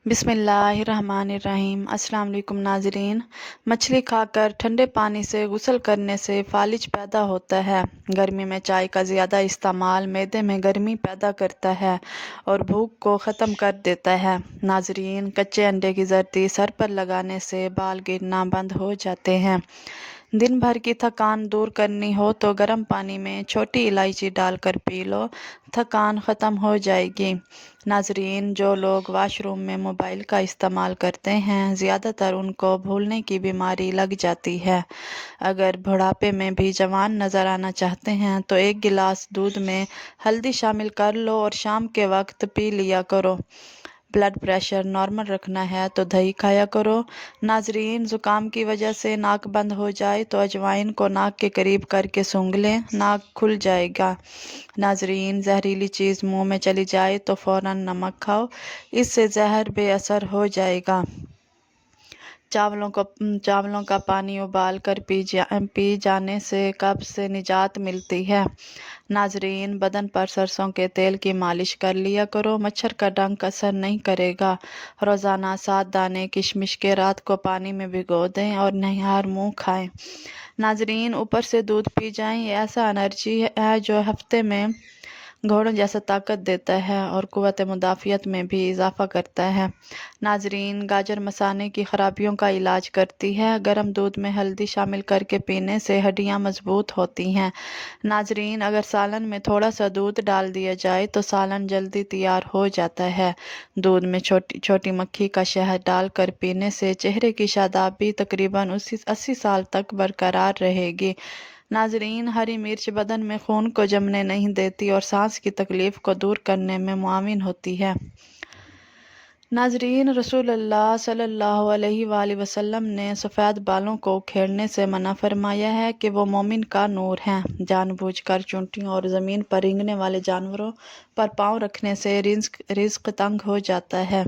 बिस्मिल्लाहिर्रहमानिर्रहीम। अस्सलाम वालेकुम नाज़रीन। मछली खाकर ठंडे पानी से गुस्ल करने से फालिज पैदा होता है। गर्मी में चाय का ज़्यादा इस्तेमाल मैदे में गर्मी पैदा करता है और भूख को ख़त्म कर देता है। नाज़रीन, कच्चे अंडे की जर्दी सर पर लगाने से बाल गिरना बंद हो जाते हैं। दिन भर की थकान दूर करनी हो तो गर्म पानी में छोटी इलायची डालकर पी लो, थकान ख़त्म हो जाएगी। नाज़रीन, जो लोग वॉशरूम में मोबाइल का इस्तेमाल करते हैं, ज़्यादातर उनको भूलने की बीमारी लग जाती है। अगर बुढ़ापे में भी जवान नज़र आना चाहते हैं तो एक गिलास दूध में हल्दी शामिल कर लो और शाम के वक्त पी लिया करो। ब्लड प्रेशर नॉर्मल रखना है तो दही खाया करो। नाजरीन, ज़ुकाम की वजह से नाक बंद हो जाए तो अजवाइन को नाक के करीब करके सूंघ लें, नाक खुल जाएगा। नाजरीन, जहरीली चीज़ मुंह में चली जाए तो फ़ौरन नमक खाओ, इससे जहर बेअसर हो जाएगा। चावलों का पानी उबाल कर पी जाने से कब्ज़ से निजात मिलती है। नाजरीन, बदन पर सरसों के तेल की मालिश कर लिया करो, मच्छर का डंक असर नहीं करेगा। रोज़ाना 7 दाने किशमिश के रात को पानी में भिगो दें और नहार मुँह खाएं। नाजरीन, ऊपर से दूध पी जाएं, ये ऐसा एनर्जी है जो हफ्ते में घोड़ों जैसा ताकत देता है और क़ुव्वत मुदाफ़ियत में भी इजाफ़ा करता है। नाजरीन, गाजर मसाने की ख़राबियों का इलाज करती है। गर्म दूध में हल्दी शामिल करके पीने से हड्डियाँ मजबूत होती हैं। नाजरीन, अगर सालन में थोड़ा सा दूध डाल दिया जाए तो सालन जल्दी तैयार हो जाता है। दूध में छोटी छोटी मक्खी का शहद डालकर पीने से चेहरे की शादाबी तकरीबन 80 साल तक बरकरार रहेगी। नाजरीन, हरी मिर्च बदन में खून को जमने नहीं देती और सांस की तकलीफ को दूर करने में मुआविन होती है। नाजरीन, रसूलुल्लाह सल्लल्लाहु अलैहि वसल्लम ने सफ़ेद बालों को उखेड़ने से मना फरमाया है कि वो मोमिन का नूर हैं। जानबूझकर चूंटियों और ज़मीन पर रेंगने वाले जानवरों पर पाँव रखने से रिज़्क तंग हो जाता है।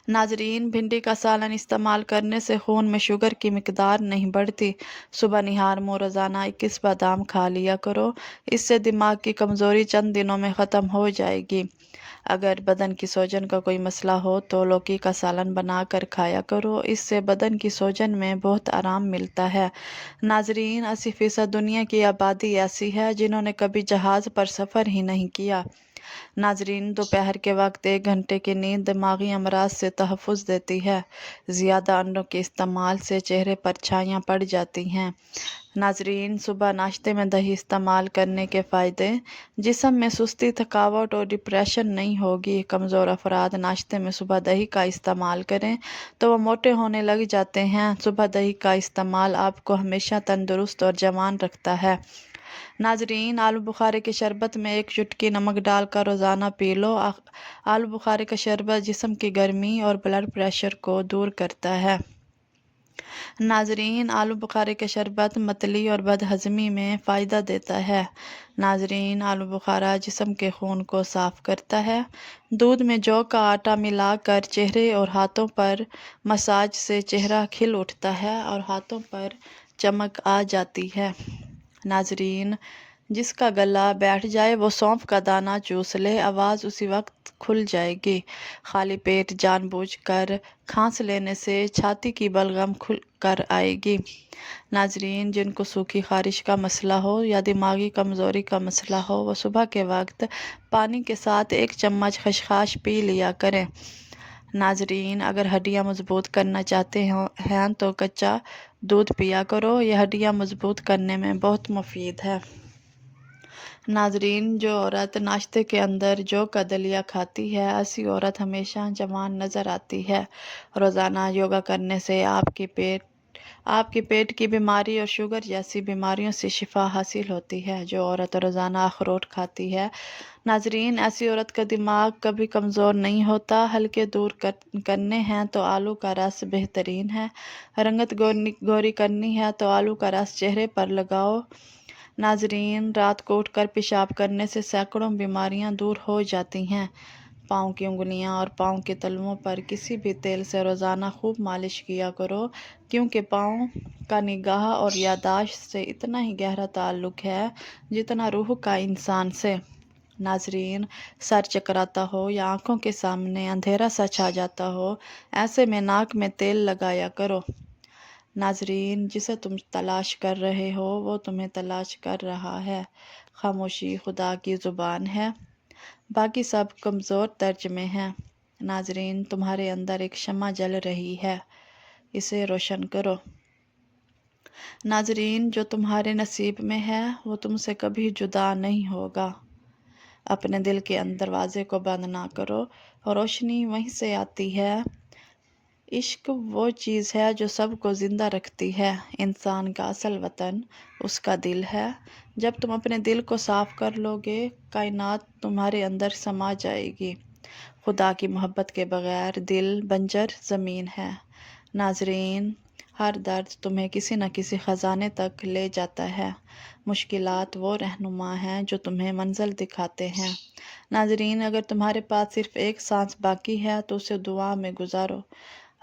नाजरीन, भिंडी का सालन इस्तेमाल करने से खून में शुगर की मिकदार नहीं बढ़ती। सुबह निहार मुँह रोज़ाना 21 बादाम खा लिया करो, इससे दिमाग की कमज़ोरी चंद दिनों में ख़त्म हो जाएगी। अगर बदन की सूजन का कोई मसला हो तो लौकी का सालन बना कर खाया करो, इससे बदन की सूजन में बहुत आराम मिलता है। नाजरीन, 80% दुनिया की आबादी ऐसी है जिन्होंने कभी जहाज़ पर सफ़र ही नहीं किया। नाजरीन, दोपहर के वक्त 1 घंटे की नींद दिमागी अमराज से तहफ़्फ़ुज़ देती है। ज़्यादा अंडों के इस्तेमाल से चेहरे पर छाइयाँ पड़ जाती हैं। नाजरीन, सुबह नाश्ते में दही इस्तेमाल करने के फ़ायदे। जिस्म में सुस्ती, थकावट और डिप्रेशन नहीं होगी। कमज़ोर अफराद नाश्ते में सुबह दही का इस्तेमाल करें तो वो मोटे होने लग जाते हैं। सुबह दही का इस्तेमाल आपको हमेशा तंदुरुस्त और जवान रखता है। नाजरीन, आलू बुखारे के शरबत में 1 चुटकी नमक डालकर रोज़ाना पी लो। आलू बुखारे का शरबत जिस्म की गर्मी और ब्लड प्रेशर को दूर करता है। नाजरीन, आलू बुखारे के शरबत मतली और बदहज़मी में फ़ायदा देता है। नाजरीन, आलू बुखारा जिस्म के खून को साफ़ करता है। दूध में जौ का आटा मिलाकर चेहरे और हाथों पर मसाज से चेहरा खिल उठता है और हाथों पर चमक आ जाती है। नाजरीन, जिसका गला बैठ जाए वो सौंफ का दाना चूस ले, आवाज़ उसी वक्त खुल जाएगी। खाली पेट जानबूझकर खांस लेने से छाती की बलगम खुल कर आएगी। नाजरीन, जिनको सूखी खारिश का मसला हो या दिमागी कमज़ोरी का मसला हो, वो सुबह के वक्त पानी के साथ 1 चम्मच खसखस पी लिया करें। नाजरीन, अगर हड्डियाँ मजबूत करना चाहते हैं तो कच्चा दूध पिया करो, यह हड्डियाँ मजबूत करने में बहुत मुफीद है। नाजरीन, जो औरत नाश्ते के अंदर जौ का दलिया खाती है, ऐसी औरत हमेशा जवान नज़र आती है। रोज़ाना योगा करने से आपके पेट की बीमारी और शुगर जैसी बीमारियों से शिफा हासिल होती है। जो औरत रोज़ाना अखरोट खाती है, नाजरीन, ऐसी औरत का दिमाग कभी कमज़ोर नहीं होता। हल्के दूर करने हैं तो आलू का रस बेहतरीन है। रंगत गोरी करनी है तो आलू का रस चेहरे पर लगाओ। नाजरीन, रात को उठकर पेशाब करने से सैकड़ों बीमारियां दूर हो जाती हैं। पाँव की उंगलियां और पाँव के तलवों पर किसी भी तेल से रोज़ाना खूब मालिश किया करो, क्योंकि पाँव का निगाह और याददाश्त से इतना ही गहरा ताल्लुक़ है जितना रूह का इंसान से। नाजरीन, सर चकराता हो या आंखों के सामने अंधेरा सा छा जाता हो, ऐसे में नाक में तेल लगाया करो। नाजरीन, जिसे तुम तलाश कर रहे हो वो तुम्हें तलाश कर रहा है। खामोशी खुदा की ज़ुबान है, बाकी सब कमज़ोर तर्जमे हैं। नाजरीन, तुम्हारे अंदर एक शम्मा जल रही है, इसे रोशन करो। नाजरीन, जो तुम्हारे नसीब में है वो तुमसे कभी जुदा नहीं होगा। अपने दिल के अंदर दरवाजे को बंद ना करो, रोशनी वहीं से आती है। इश्क वो चीज़ है जो सबको ज़िंदा रखती है। इंसान का असल वतन उसका दिल है। जब तुम अपने दिल को साफ कर लोगे, कायनात तुम्हारे अंदर समा जाएगी। खुदा की मोहब्बत के बगैर दिल बंजर ज़मीन है। नाजरीन, हर दर्द तुम्हें किसी न किसी ख़जाने तक ले जाता है। मुश्किलात वो रहनुमा हैं जो तुम्हें मंजिल दिखाते हैं। नाजरीन, अगर तुम्हारे पास सिर्फ एक सांस बाकी है तो उसे दुआ में गुजारो।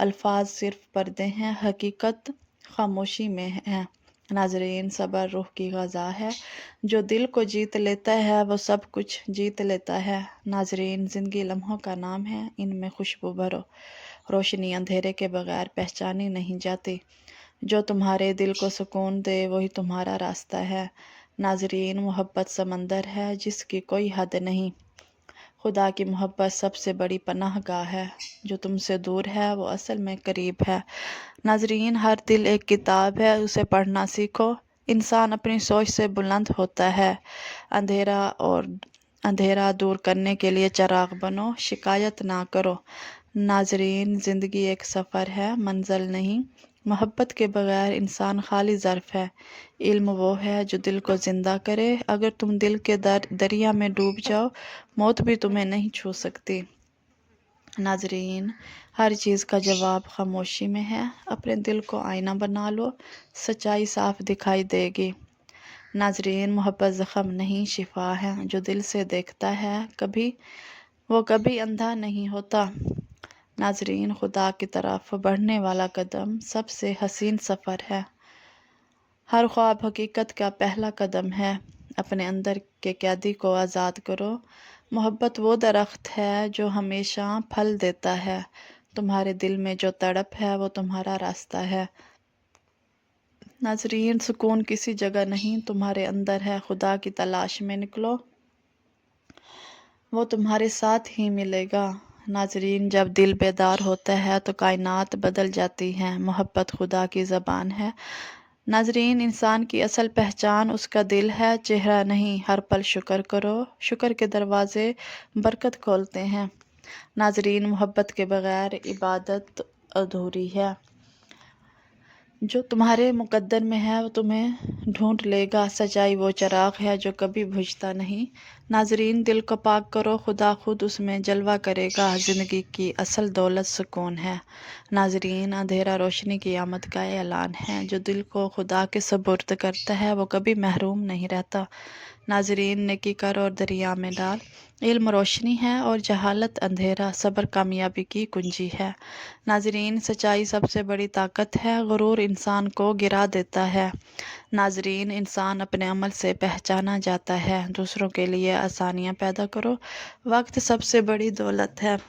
अल्फाज सिर्फ पर्दे हैं, हकीकत खामोशी में है। नाजरीन, सब्र रूह की ग़ज़ा है, जो दिल को जीत लेता है वो सब कुछ जीत लेता है। नाजरीन, ज़िंदगी लम्हों का नाम है, इनमें खुशबू भरो। रोशनी अंधेरे के बगैर पहचानी नहीं जाती। जो तुम्हारे दिल को सुकून दे वही तुम्हारा रास्ता है। नाजरीन, मोहब्बत समंदर है जिसकी कोई हद नहीं। खुदा की मोहब्बत सबसे बड़ी पनाहगाह है। जो तुमसे दूर है वो असल में करीब है। नाजरीन, हर दिल एक किताब है, उसे पढ़ना सीखो। इंसान अपनी सोच से बुलंद होता है। अंधेरा दूर करने के लिए चिराग बनो, शिकायत ना करो। नाजरीन, ज़िंदगी एक सफ़र है, मंजिल नहीं। मोहब्बत के बगैर इंसान खाली ज़र्फ़ है। इल्म वो है जो दिल को ज़िंदा करे। अगर तुम दिल के दरिया में डूब जाओ, मौत भी तुम्हें नहीं छू सकती। नाजरीन, हर चीज़ का जवाब खामोशी में है। अपने दिल को आईना बना लो, सच्चाई साफ दिखाई देगी। नाजरीन, मोहब्बत ज़ख्म नहीं शिफा है। जो दिल से देखता है वो कभी अंधा नहीं होता। नाजरीन, खुदा की तरफ बढ़ने वाला कदम सबसे हसीन सफ़र है। हर ख्वाब हकीकत का पहला कदम है। अपने अंदर के कैदी को आज़ाद करो। मोहब्बत वो दरख्त है जो हमेशा फल देता है। तुम्हारे दिल में जो तड़प है वो तुम्हारा रास्ता है। नाजरीन, सुकून किसी जगह नहीं, तुम्हारे अंदर है। खुदा की तलाश में निकलो, वो तुम्हारे साथ ही मिलेगा। नाजरीन, जब दिल बेदार होता है तो कायनात बदल जाती है। मोहब्बत खुदा की ज़बान है। नाजरीन, इंसान की असल पहचान उसका दिल है, चेहरा नहीं। हर पल शुक्र करो, शुक्र के दरवाजे बरकत खोलते हैं। नाजरीन, मोहब्बत के बगैर इबादत अधूरी है। जो तुम्हारे मुकद्दर में है वो तुम्हें ढूंढ लेगा। सच्चाई वो चिराग है जो कभी बुझता नहीं। नाजरीन, दिल को पाक करो, खुदा खुद उसमें जलवा करेगा। ज़िंदगी की असल दौलत सुकून है। नाजरीन, अंधेरा रोशनी की आमद का ऐलान है। जो दिल को खुदा के सुपुर्द करता है वो कभी महरूम नहीं रहता। नाजरीन, नेकी कर और दरिया में डाल। इल्म रोशनी है और जहालत अंधेरा। सब्र कामयाबी की कुंजी है। नाजरीन, सच्चाई सबसे बड़ी ताकत है, गुरूर इंसान को गिरा देता है। नाजरीन, इंसान अपने अमल से पहचाना जाता है। दूसरों के लिए आसानियाँ पैदा करो, वक्त सबसे बड़ी दौलत है।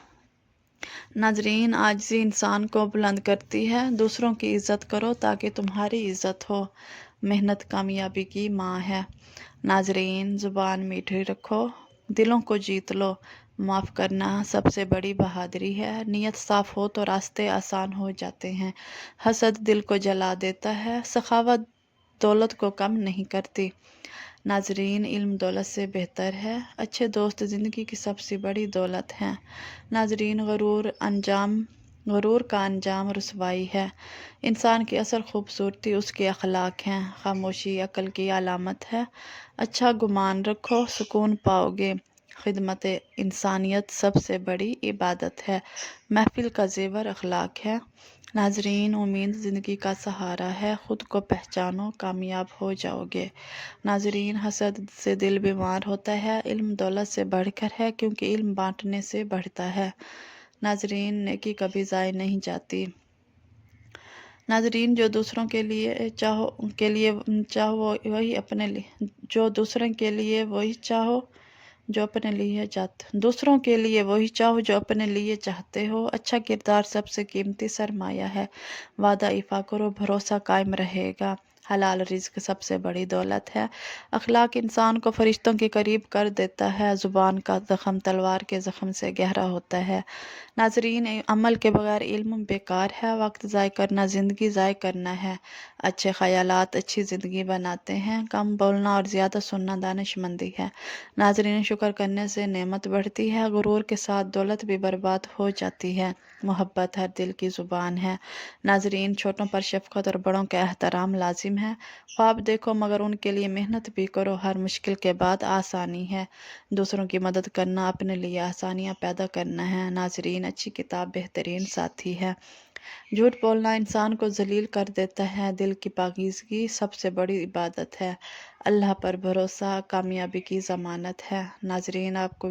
नाजरीन, आजिज़ी इंसान को बुलंद करती है। दूसरों की इज़्ज़त करो ताकि तुम्हारी इज़्ज़त हो। मेहनत कामयाबी की माँ है। नाजरीन, ज़ुबान मीठी रखो, दिलों को जीत लो। माफ़ करना सबसे बड़ी बहादुरी है। नियत साफ़ हो तो रास्ते आसान हो जाते हैं। हसद दिल को जला देता है, सखावत दौलत को कम नहीं करती। नाजरीन, इल्म दौलत से बेहतर है। अच्छे दोस्त ज़िंदगी की सबसे बड़ी दौलत हैं। नाजरीन, गरूर का अंजाम रुसवाई है। इंसान की असल खूबसूरती उसके अखलाक हैं। खामोशी अक्ल की अलामत है। अच्छा गुमान रखो, सुकून पाओगे। खिदमत इंसानियत सबसे बड़ी इबादत है। महफिल का जेवर अखलाक है। नाजरीन, उम्मीद ज़िंदगी का सहारा है। ख़ुद को पहचानो, कामयाब हो जाओगे। नाजरीन, हसद से दिल बीमार होता है। इल्म दौलत से बढ़कर है क्योंकि इल्म बांटने से बढ़ता है। नाजरीन, नेकी कभी ज़ाय नहीं जाती। नाजरीन, जो दूसरों के लिए चाहो वही अपने लिए, जो दूसरों के लिए वही चाहो जो अपने लिए चाहते दूसरों के लिए वही चाहो जो अपने लिए चाहते हो। अच्छा किरदार सबसे कीमती सरमाया है। वादा इफ़ा करो, भरोसा कायम रहेगा। हलाल रिज़्क सबसे बड़ी दौलत है। अखलाक इंसान को फरिश्तों के करीब कर देता है। ज़ुबान का ज़ख्म तलवार के ज़ख्म से गहरा होता है। नाज़रीन, अमल के बगैर इल्म बेकार है। वक्त ज़ाय करना ज़िंदगी ज़ाय करना है। अच्छे ख़यालात अच्छी ज़िंदगी बनाते हैं। कम बोलना और ज़्यादा सुनना दानिशमंदी है। नाज़रीन, शुक्र करने से नेमत बढ़ती है। गुरूर के साथ दौलत भी बर्बाद हो जाती है। मोहब्बत हर दिल की ज़ुबान है। नाज़रीन, छोटों पर शफ़क़त और बड़ों का एहतराम लाजिम है। ख्वाब देखो मगर उनके लिए मेहनत भी करो। हर मुश्किल के बाद आसानी है। दूसरों की मदद करना अपने लिए आसानियाँ पैदा करना है। नाज़रीन, अच्छी किताब बेहतरीन साथी है। झूठ बोलना इंसान को ज़लील कर देता है। दिल की पाकीज़गी सबसे बड़ी इबादत है। अल्लाह पर भरोसा कामयाबी की ज़मानत है। नाज़रीन, आपको